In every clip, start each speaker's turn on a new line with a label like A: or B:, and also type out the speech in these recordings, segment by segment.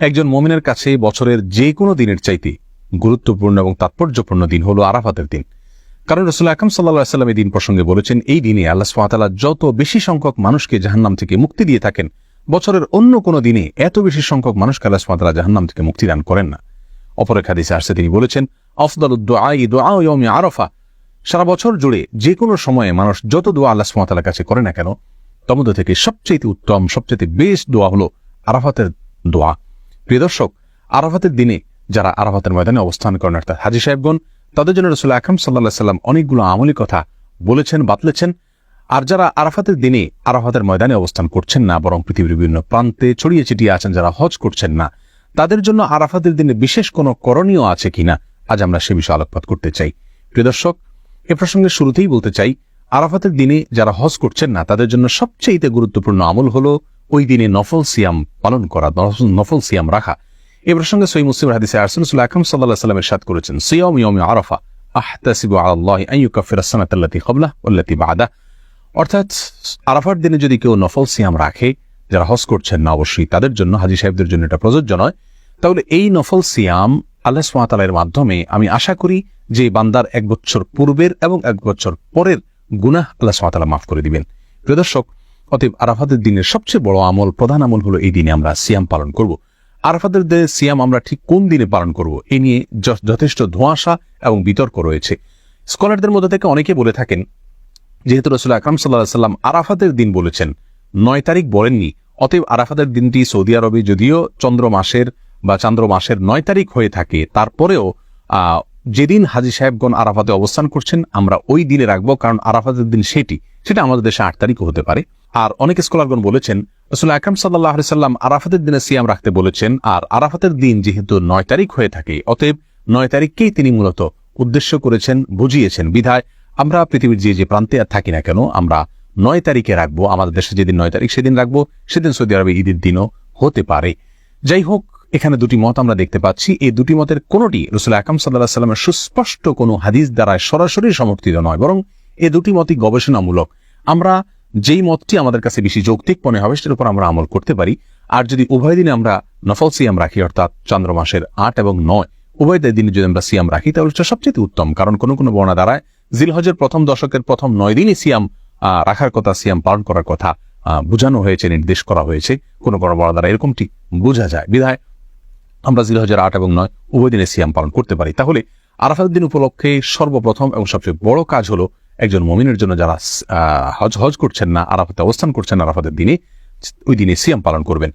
A: একজন মুমিনের কাছে বছরের যে কোনো দিনের চাইতে গুরুত্বপূর্ণ এবং তাৎপর্যপূর্ণ দিন হলো আরাফাতের দিন। কারণ রাসূল আকরাম সাল্লাল্লাহু আলাইহি ওয়াসাল্লাম এই দিন প্রসঙ্গে বলেছেন, এই দিনে আল্লাহ সুবহানাহু ওয়া তাআলা যত বেশি সংখ্যক মানুষকে জাহান্নাম থেকে মুক্তি দিয়ে থাকেন, বছরের অন্য কোনো দিনে এত বেশি সংখ্যক মানুষকে আল্লাহ সুবহানাহু ওয়া তাআলা জাহান্নাম থেকে মুক্তি দান করেন না। অপর এক হাদিসে আসছে, তিনি বলেছেন, আফদালুদ দুআই দুআউ ইয়াউমি আরাফা। সারা বছর জুড়ে যে কোনো সময়ে মানুষ যত দোয়া আল্লাহ সুবহানাহু ওয়া তাআলার কাছে করে না কেন, তার মধ্যে থেকে সবচেয়ে উত্তম, সবচেয়ে বেস্ট দোয়া হলো আরাফাতের দোয়া। প্রিয় দর্শক, আরাফাতের দিনে যারা আরাফাতের ময়দানে অবস্থান করেন অর্থাৎ হাজী সাহেবগণ, তাদের জন্য রাসূল আকরাম সাল্লাল্লাহু আলাইহি ওয়াসাল্লাম অনেকগুলো আমলি কথা বলেছেন, বাতলেছেন। আর যারা আরাফাতের দিনে আরাফাতের ময়দানে অবস্থান করছেন না, বরং পৃথিবীর বিভিন্ন প্রান্তে ছড়িয়ে ছিটিয়ে আছেন, যারা হজ করছেন না, তাদের জন্য আরাফাতের দিনে বিশেষ কোনো করণীয় আছে কিনা, আজ আমরা সে বিষয়ে আলোকপাত করতে চাই। প্রিয় দর্শক, এ প্রসঙ্গে শুরুতেই বলতে চাই, আরাফাতের দিনে যারা হজ করছেন না, তাদের জন্য সবচেয়ে গুরুত্বপূর্ণ আমল হলো ওই দিনে নফল সিয়াম পালন করা, নফল সিয়াম রাখা। এই প্রসঙ্গে সহিহ মুসলিমের হাদিসে রাসূল আকরাম সাল্লাল্লাহু আলাইহি ওয়াসাল্লাম ইরশাদ করেছেন, সিয়াম ইয়াউমি আরাফা আহতাসিবু আলাল্লাহি আন ইউকাফিরা আস-সানাতা আল্লাতী ক্বাবলাহু ওয়াল্লাতী বা'দাহু। অর্থাৎ আরাফার দিনে যদি কেউ নফল সিয়াম রাখে, যারা হজ করছেন না অবশ্যই তাদের জন্য, হাজী সাহেবদের জন্য এটা প্রযোজ্য নয়, তাহলে এই নফল সিয়াম আল্লাহ সুবহানাহু ওয়া তাআলার মাধ্যমে আমি আশা করি যে বান্দার 1 বছর পূর্বের এবং 1 বছর পরের গুনাহ আল্লাহ সুবহানাহু ওয়া তাআলা মাফ করে দিবেন। প্রিয় দর্শক, অতএব আরাফাতের দিনের সবচেয়ে বড় আমল, প্রধান আমল হলো এই দিনে আমরা সিয়াম পালন করব। আরাফাতের দিনে সিয়াম আমরা ঠিক কোন দিনে পালন করব, এ নিয়ে যথেষ্ট ধোঁয়াশা এবং বিতর্ক রয়েছে। স্কলারদের মধ্যে থেকে অনেকে বলে থাকেন, যেহেতু রাসূল আকরাম সাল্লাল্লাহু আলাইহি ওয়াসাল্লাম আরাফাতের দিন বলেছেন, 9 তারিখ বলেননি, অতএব আরাফাতের দিনটি সৌদি আরবে যদিও চন্দ্র মাসের 9 তারিখ হয়ে থাকে, তারপরেও যেদিন হাজী সাহেবগণ আরাফাতে অবস্থান করছেন আমরা ওই দিনে রাখবো, কারণ আরাফাতের দিন সেটা আমাদের দেশে 8 তারিখও হতে পারে। আর অনেক স্কলারগণ বলেছেন, রাসূল আকরাম সাল্লাল্লাহু আলাইহি ওয়াসাল্লাম আরাফাতের দিনে সিয়াম রাখতে বলেছেন, আর আরাফাতের দিন যেহেতু 9 তারিখ হয়ে থাকে, অতএব 9 তারিখকেই তিনি মূলত উদ্দেশ্য করেছেন, বুঝিয়েছেন। বিধায় আমরা পৃথিবীর যে প্রান্তে থাকি না কেন, আমরা 9 তারিখে রাখবো। আমাদের দেশে যেদিন 9 তারিখ সেদিন রাখবো, সেদিন সৌদি আরবে ঈদের দিনও হতে পারে। যাই হোক, এখানে দুটি মত আমরা দেখতে পাচ্ছি। এই দুটি মতের কোনটি রাসূল আকরাম সাল্লাল্লাহু আলাইহি ওয়াসাল্লামের সুস্পষ্ট কোনো হাদিস দ্বারা সরাসরি সমর্থিত নয়, বরং এই দুটি মতই গবেষণামূলক। আমরা যেই মতটি আমাদের কাছে বেশি যৌক্তিক মনে হবে সেটার উপর আমরা আমল করতে পারি। আর যদি উভয় দিনে আমরা নফল সিয়াম রাখি, অর্থাৎ চন্দ্র মাসের 8 এবং 9 উভয় দিনে যদি আমরা সিয়াম রাখি, তাহলে সেটা সবচেয়ে উত্তম। কারণ কোনো কোনো বর্ণনা দ্বারায় জিলহজের প্রথম দশকের প্রথম 9 দিনই সিয়াম রাখার কথা, সিয়াম পালন করার কথা বোঝানো হয়েছে, নির্দেশ করা হয়েছে। কোনো কোনো বর্ণনা দ্বারা এরকমটি বোঝা যায়। বিধায় আমরা জিলহজের 8 এবং 9 উভয় দিনে সিয়াম পালন করতে পারি। তাহলে আরাফাতের দিন উপলক্ষে সর্বপ্রথম এবং সবচেয়ে বড় কাজ হলো একজন মুমিনের জন্য যারা হজ করছেন না, আরাফাতে অবস্থান করছেন আরাফাতের দিনে, ওই দিনে সিয়াম পালন করবেন।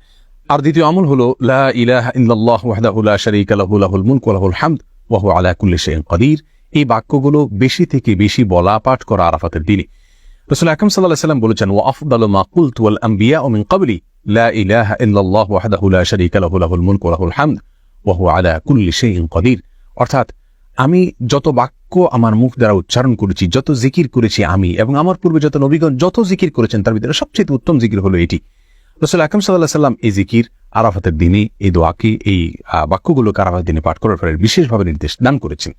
A: আর দ্বিতীয় আমল হলো লা ইলাহা ইল্লাল্লাহু ওয়াহদাহু লা শারীকা লাহু লাহুল মুলকু ওয়া লাহুল হামদ ওয়া হুয়া আলা কুল্লি শাইইন কাদির। এই বাক্যগুলো বেশি থেকে বেশি বলা, পাঠ করা আরাফাতের দিনে। রাসূল আকরাম সাল্লাল্লাহু আলাইহি ওয়াসাল্লাম বলেছেন, ওয়া আফদালু মা কুলতু ওয়াল আম্বিয়াউ মিন ক্বাবলি লা ইলাহা ইল্লাল্লাহু ওয়াহদাহু লা শারীকা লাহু লাহুল মুলকু ওয়া লাহুল হামদ ওয়া হুয়া আলা কুল্লি শাইইন কাদির। অর্থাৎ আমি যত বাক্য আমার মুখ দ্বারা উচ্চারণ করেছি, যত জিকির করেছি আমি এবং আমার পূর্বে যত নবীগণ যত জিকির করেছেন, তার ভিতরে সবচেয়ে উত্তম জিকির হলো এটি। রাসূল আকরাম সাল্লাল্লাহু আলাইহি ওয়াসাল্লাম এই জিকির আরাফাতের দিনে, এই দোয়াকে, এই বাক্যগুলোকে আরাফাতের দিনে পাঠ করার ফলে বিশেষভাবে নির্দেশ দান করেছেন।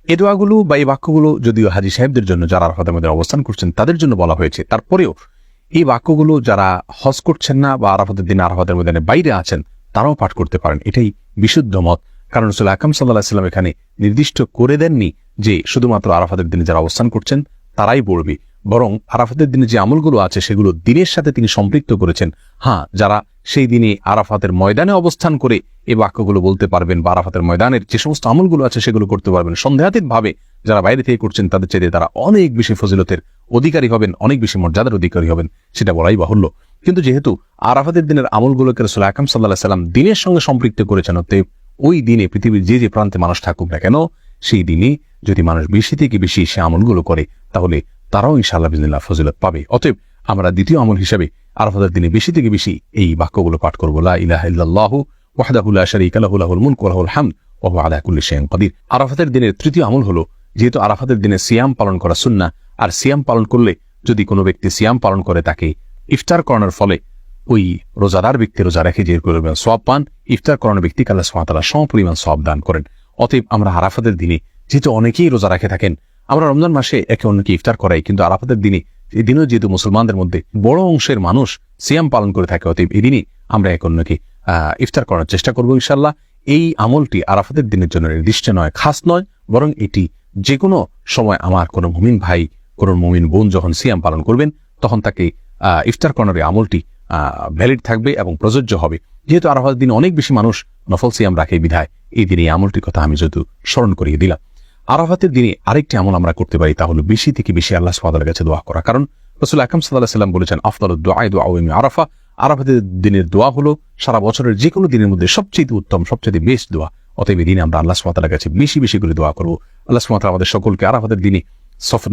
A: এই দোয়াগুলো বা এই বাক্যগুলো যদিও হাজী সাহেবদের জন্য, যারা আরাফাতের মধ্যে অবস্থান করছেন তাদের জন্য বলা হয়েছে, তারপরেও এই বাক্যগুলো যারা হজ করছেন না বা আরাফাতের দিনে আরাফাতের ময়দানের বাইরে আছেন তারাও পাঠ করতে পারেন। এটাই বিশুদ্ধ মত। কারণ রাসূল আকরাম সাল্লাল্লাহু আলাইহি ওয়াসাল্লাম এখানে নির্দিষ্ট করে দেননি যে শুধুমাত্র আরাফাতের দিনে যারা অবস্থান করছেন তারাই পড়বে, বরং আরাফাতের দিনে যে আমলগুলো আছে সেগুলো দিনের সাথে তিনি সম্পৃক্ত করেছেন। হ্যাঁ, যারা সেই দিনে আরাফাতের ময়দানে অবস্থান করে এই বাক্যগুলো বলতে পারবেন বা আরাফাতের ময়দানের যে সমস্ত আমলগুলো আছে সেগুলো করতে পারবেন, সন্দেহাতীত ভাবে যারা বাইরে থেকে করছেন তাদের চাইতে তারা অনেক বেশি ফজিলতের অধিকারী হবেন, অনেক বেশি মর্যাদার অধিকারী হবেন, সেটা বলাই বাহুল্য। কিন্তু যেহেতু আরাফাতের দিনের আমলগুলোকে রাসূল আকরাম সাল্লাল্লাহু আলাইহি ওয়াসাল্লাম দিনের সঙ্গে সম্পৃক্ত করেছেন, অতএব ওই দিনে পৃথিবীর যে প্রান্তে মানুষ থাকুক না কেন, সেই দিনে যদি মানুষ বেশি থেকে বেশি সে আমলগুলো করে, তাহলে তারাও ইনশাআল্লাহ বিইজনিল্লাহ ফজিলত পাবে। অতএব আমরা দ্বিতীয় আমল হিসেবে আরাফাতের দিনে বেশি থেকে বেশি এই বাক্যগুলো পাঠ করব, লা ইলাহা ইল্লাল্লাহু ওয়াহদাহু লা শারীকা লাহু লাহুল মুলকু ওয়া লাহুল হামদ ওয়া হুয়া আলা কুল্লি শাইইন কাদির। আরাফাতের দিনের তৃতীয় আমল হলো, যেহেতু আরাফাতের দিনে সিয়াম পালন করা সুন্নাহ, আর সিয়াম পালন করলে যদি কোনো ব্যক্তি সিয়াম পালন করে তাকে ইফতার করানোর ফলে ওই রোজাদার ব্যক্তি রোজা রেখে যে পরিমাণ সওয়াব পান, ইফতার করানোর ব্যক্তিকে আল্লাহ সুবহানাহু ওয়া তাআলা সমপরিমাণ সওয়াব দান করেন। অতএব আমরা আরাফাতের দিনে, যেহেতু অনেকেই রোজা রেখে থাকেন, আমরা রমজান মাসে একে অন্যকে ইফতার করাই, কিন্তু আরাফাতের দিনে, এই দিনেও যেহেতু মুসলমানদের মধ্যে বড় অংশের মানুষ সিয়াম পালন করে থাকে, অতএব এই দিনে আমরা একে অন্যকে ইফতার করার চেষ্টা করবো ইনশাআল্লাহ। এই আমলটি আরাফাতের দিনের জন্য নির্দিষ্ট নয়, খাস নয়, বরং এটি যে কোনো সময় আমার কোনো মুমিন ভাই, কোনো মুমিন বোন যখন সিয়াম পালন করবেন তখন তাকে ইফতার করার এই আমলটি ভ্যালিড থাকবে এবং প্রযোজ্য হবে। যেহেতু আরাফাতের দিনে অনেক বেশি মানুষ নফল সিয়াম রাখে বিধায় এই দিনে এই আমলটির কথা আমি যেহেতু স্মরণ করিয়ে দিলাম। আরাফাতের দিনে আরেকটি আমল আমরা করতে পারি, তা হলো বেশি থেকে বেশি আল্লাহ সুবহানাহু ওয়া তাআলার কাছে দোয়া করা। কারণ রাসূল আকরাম সাল্লাল্লাহু আলাইহি ওয়াসাল্লাম বলেছেন, আফদালুদ দুআ দুআউ ইয়াউমি আরাফা। আরাফাতের দিনের দোয়া হলো সারা বছরের যে কোনো দিনের মধ্যে সবচেয়ে উত্তম, সবচেয়ে বেস্ট দোয়া। অতএব এই দিনে আমরা আল্লাহ সুবহানাহু ওয়া তাআলার কাছে বেশি বেশি করে দোয়া করব। আল্লাহ সুবহানাহু ওয়া তাআলা আমাদের সকলকে আরাফাতের দিনে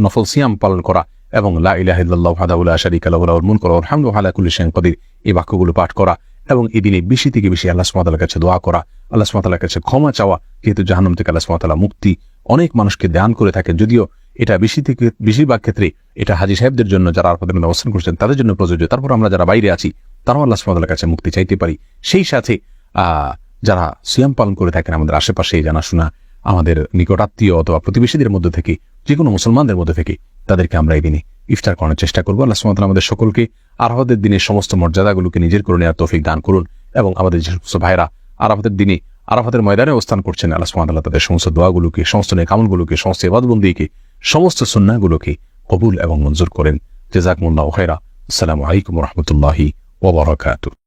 A: নফল সিয়াম পালন করা এবং লা ইলাহা ইল্লাল্লাহু ওয়াহদাহু লা শারীকা লাহু লাহুল মুলকু ওয়া লাহুল হামদু ওয়া আলা কুল্লি শাইইন কাদির, এই বাক্যগুলো পাঠ করা এবং এই দিনে বেশি থেকে বেশি আল্লাহ সুবহানাহু ওয়া তাআলার কাছে দোয়া করা, আল্লাহ সুবহানাহু ওয়া তাআলার কাছে ক্ষমা চাওয়া। যেহেতু জাহান্নাম থেকে আল্লাহ সুবহানাহু ওয়া তাআলা মুক্তি অনেক মানুষকে দান করে থাকেন, যদিও এটা বেশিরভাগ ক্ষেত্রে এটা হাজী সাহেবদের জন্য, যারা আরাফাতের দিনে অবস্থান করছেন তাদের জন্য প্রযোজ্য। তারপর আমরা যারা বাইরে আছি তারাও আল্লাহ সুবহানাহু ওয়া তাআলার কাছে মুক্তি চাইতে পারি। সেই সাথে যারা সিয়াম পালন করে থাকেন আমাদের আশেপাশে জানাশোনা, আমাদের নিকটাত্মীয় অথবা প্রতিবেশীদের মধ্যে থেকে, যে কোনো মুসলমানদের মধ্যে থেকে তাদেরকে আমরা এই দিনে ইফতার করার চেষ্টা করবো। আল্লাহ সুবহানাহু ওয়া তাআলা আমাদের সকলকে আরাফাতের দিনের সমস্ত মর্যাদাগুলোকে নিজের করে নেওয়ার তৌফিক দান করুন এবং আমাদের যে সমস্ত ভাইরা আরাফাতের দিনে আরাফাতের ময়দানে অবস্থান করছেন, আল্লাহ সুবহানাহু ওয়া তাআলা তাদের সমস্ত দোয়াগুলোকে, সমস্ত নেক আমলগুলোকে, সমস্ত ইবাদতবন্দিকে, সমস্ত সুন্নাহগুলোকে কবুল এবং মঞ্জুর করেন। জাযাকুমুল্লাহু খায়রা। আসসালামু আলাইকুম ওয়া রাহমাতুল্লাহি ওয়া বারাকাতুহু।